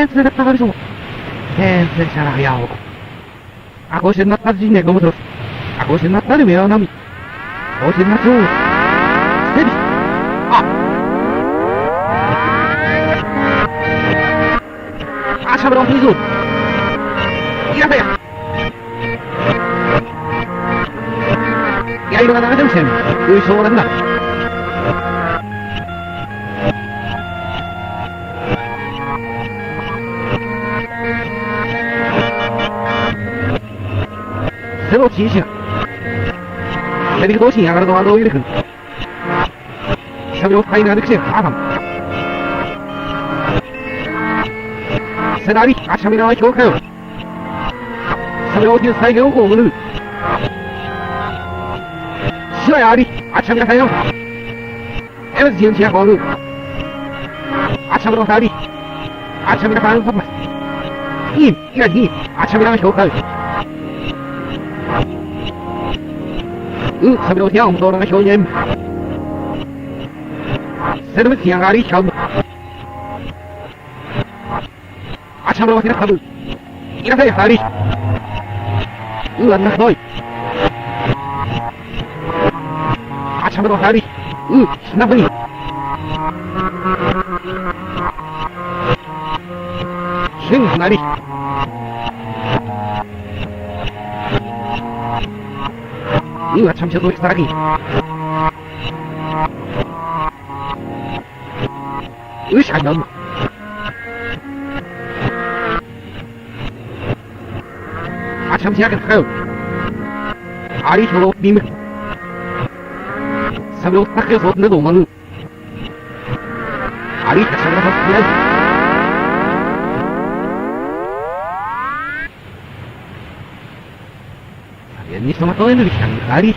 se desapareció. Se charayao. Ako sin natat di nego mo. Ako sin natat di meron nami. Ako sin natat. Steady. Ah. Asa berong hizo. Iya saya. Ya ilu na sen. Uy so na.这都提醒，这里多心眼儿的话都有点。下面有他应该这个谁打他们？在哪里？啊，下面两个球开了，下面有第三个我们的，西班牙的啊，下面还有，还是今天好的，啊，下面有哪里？啊，下面还有他们，你啊，下面两个球开了。下面有天我们做那个小人，在他们天涯里跳舞，啊，下面我天他们，你看在哪里？那对，啊，下面到哪里？那不里？去哪里？참 저도 사기 의사년 참 시작했어요 아리 저로 님 사료 닦여서 내놓으면 아리 자체가 샀으면 Ini sama kau ini yang kali.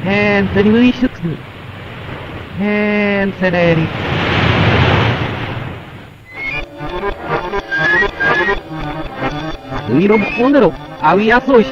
Hand tadi merisuk tu. Hand sedari. Ini pun dah. Awi asos.